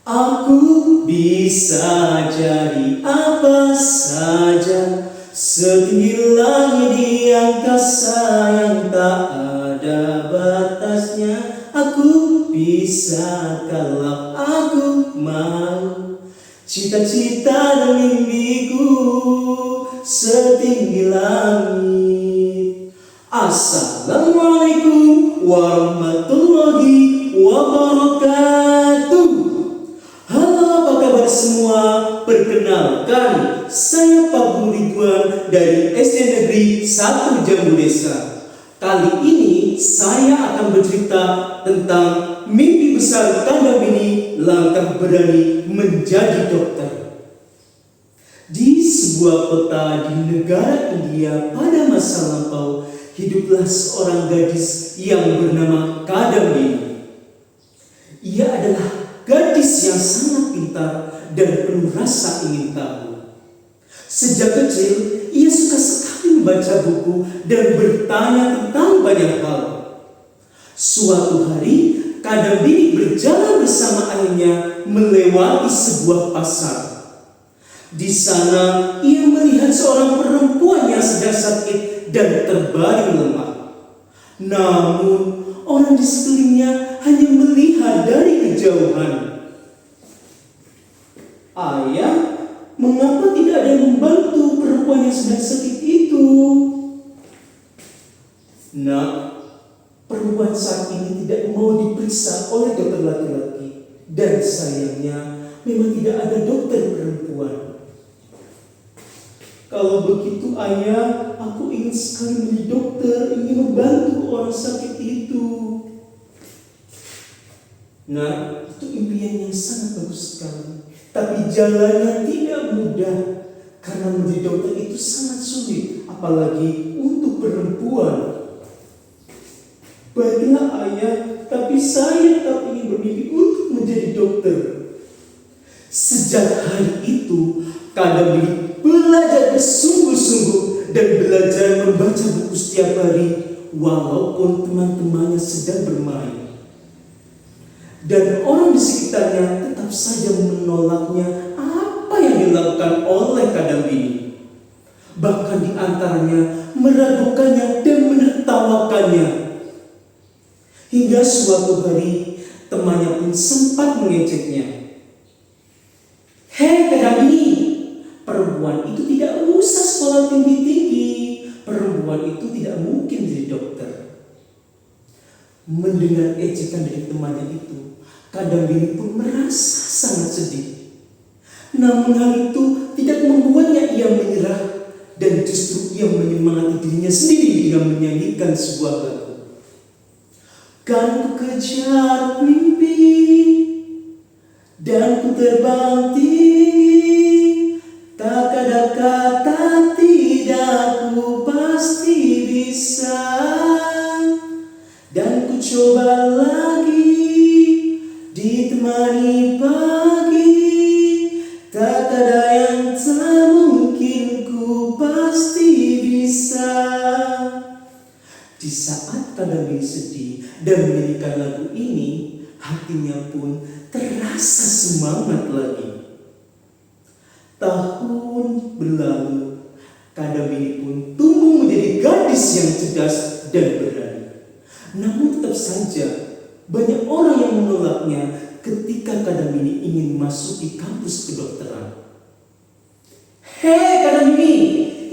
Aku bisa jadi apa saja, setinggi langit di angkasa yang tak ada batasnya. Aku bisa kalau aku mau, cita-cita dan mimpiku setinggi langit. Assalamualaikum warahmatullahi wabarakatuh. Halo, apa kabar semua? Perkenalkan, saya Pak Guru Ridwan dari SD Negeri 1 Jambu Desa. Kali ini saya akan bercerita tentang mimpi besar Kadambini langkah berani menjadi dokter. Di sebuah kota di negara India pada masa lampau, hiduplah seorang gadis yang bernama Kadambini. Ia adalah gadis yang sangat pintar dan penuh rasa ingin tahu. Sejak kecil, ia suka sekali membaca buku dan bertanya tentang banyak hal. Suatu hari, Kadambini berjalan bersama ayahnya melewati sebuah pasar. Di sana, ia melihat seorang perempuan yang sedang sakit dan terbaring lemah. Namun, orang di sekelilingnya hanya melihat dari kejauhan. Ayah, mengapa tidak ada yang membantu perempuan yang sedang sakit itu? Nak, perempuan saat ini tidak mau diperiksa oleh dokter laki-laki. Dan sayangnya, memang tidak ada dokter perempuan. Kalau begitu ayah, aku ingin sekali menjadi dokter, ingin membantu orang sakit itu. Nah, itu impian yang sangat bagus sekali. Tapi jalannya tidak mudah, karena menjadi dokter itu sangat sulit, apalagi untuk perempuan. Baiklah ayah, tapi saya tetap ingin bermimpi untuk menjadi dokter. Sejak hari itu, Kadambini belajar bersungguh-sungguh dan belajar membaca buku setiap hari, walaupun teman-temannya sedang bermain. Dan orang di sekitarnya tetap saja menolaknya apa yang dilakukan oleh Kadambini. Bahkan di antaranya meragukannya dan menertawakannya. Hingga suatu hari temannya pun sempat mengejeknya. "Hei Kadambini, perempuan itu tidak usah sekolah tinggi-tinggi. Perempuan itu tidak mungkin jadi dokter." Mendengar ejekan dari temannya itu, Kadambini pun merasa sangat sedih. Namun hal itu tidak membuatnya ia menyerah, dan justru ia menyemangati dirinya sendiri dengan menyanyikan sebuah lagu. Kan ku kejar mimpi dan ku terbang tinggi, tak ada kata tidak, ku pasti bisa. Dan ku coba lagi ditemani pagi, tak ada yang tak mungkin, ku pasti bisa. Di saat Kadambini sedih dan menyanyikan lagu ini, hatinya pun terasa semangat lagi. Tahun berlalu, Kadambini pun tumbuh menjadi gadis yang cerdas dan berani. Namun tetap saja banyak orang yang menolaknya ketika Kadambini ingin masuk di kampus kedokteran. "Hei Kadambini,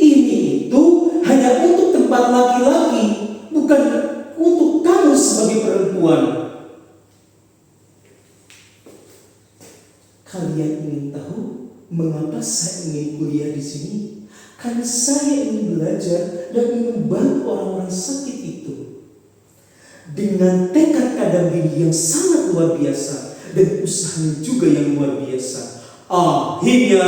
ini itu hanya untuk tempat laki-laki, bukan untuk kamu sebagai perempuan." Kalian ingin tahu mengapa saya ingin kuliah di sini? Karena saya ingin belajar dan ingin membantu orang-orang sakit itu. Dengan tekad Kadambini yang sangat luar biasa dan usahanya juga yang luar biasa, akhirnya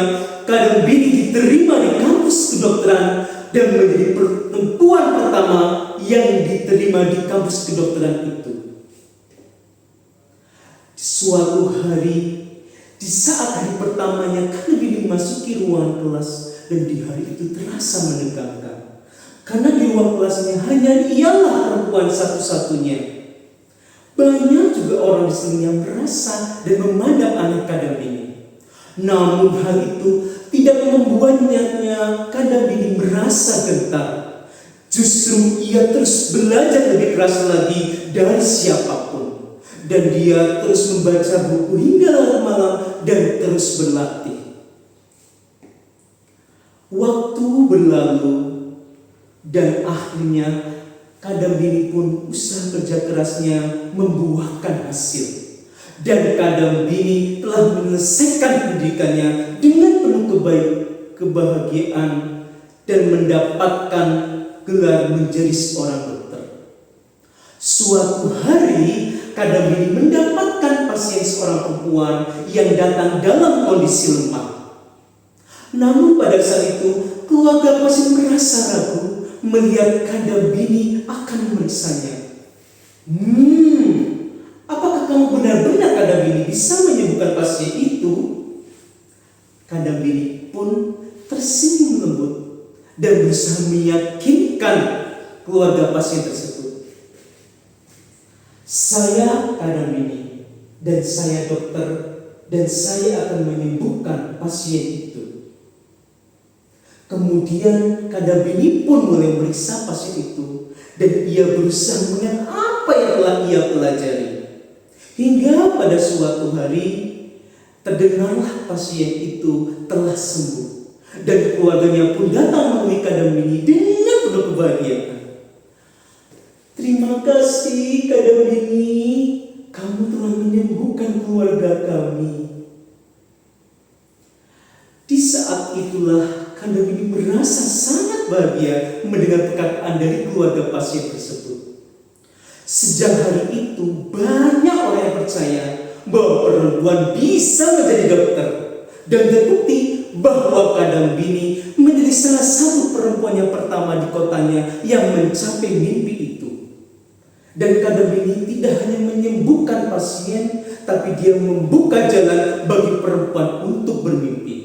Kadambini diterima di kampus kedokteran dan menjadi perempuan pertama yang diterima di kampus kedokteran itu. Suatu hari, di saat hari pertamanya Kadambini memasuki ruangan kelas, dan di hari itu terasa menegangkan. Karena di ruang kelasnya hanya ialah perempuan satu-satunya. Banyak juga orang di sini yang merasa dan memandang aneh Kadam Bini. Namun hal itu tidak membuatnya Kadam Bini merasa gentar. Justru ia terus belajar lebih keras lagi dari siapapun. Dan dia terus membaca buku hingga larut malam dan terus berlatih. Waktu berlalu dan akhirnya Kadam Bini pun usaha kerja kerasnya membuahkan hasil. Dan Kadam Bini telah menyelesaikan pendidikannya dengan penuh kebahagiaan dan mendapatkan gelar menjadi seorang dokter. Suatu hari Kadam Bini mendapatkan pasien seorang perempuan yang datang dalam kondisi lemah. Namun pada saat itu keluarga pasien merasa ragu melihat Kadam Bini akan memeriksanya. Apakah kamu benar-benar Kadam Bini bisa menyembuhkan pasien itu? Kadam Bini pun tersenyum lembut dan berusaha meyakinkan keluarga pasien tersebut. Saya Kadam Bini dan saya dokter dan saya akan menyembuhkan pasien itu. Kemudian Kadam Bini pun mulai memeriksa pasien itu dan ia berusaha mengingat apa yang telah ia pelajari. Hingga pada suatu hari terdengarlah pasien itu telah sembuh dan keluarganya pun datang menemui Kadam Bini dengan penuh kebahagiaan. Terima kasih Kadam Bini, kamu telah menyembuhkan keluarga kami. Di saat itulah Kadam Bini merasa sangat bahagia mendengar perkataan dari keluarga pasien tersebut. Sejak hari itu banyak orang yang percaya bahwa perempuan bisa menjadi dokter, dan terbukti bahwa Kadam Bini menjadi salah satu perempuan yang pertama di kotanya yang mencapai mimpi itu. Dan Kadam Bini tidak hanya menyembuhkan pasien, tapi dia membuka jalan bagi perempuan untuk bermimpi.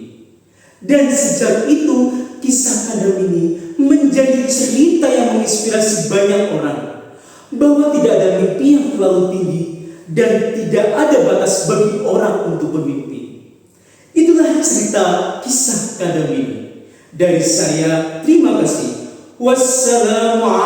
Dan sejak itu kisah Kadam Bini menjadi cerita yang menginspirasi banyak orang, bahwa tidak ada mimpi yang terlalu tinggi dan tidak ada batas bagi orang untuk bermimpi. Itulah cerita kisah Kadam Bini. Dari saya, terima kasih. Wassalamualaikum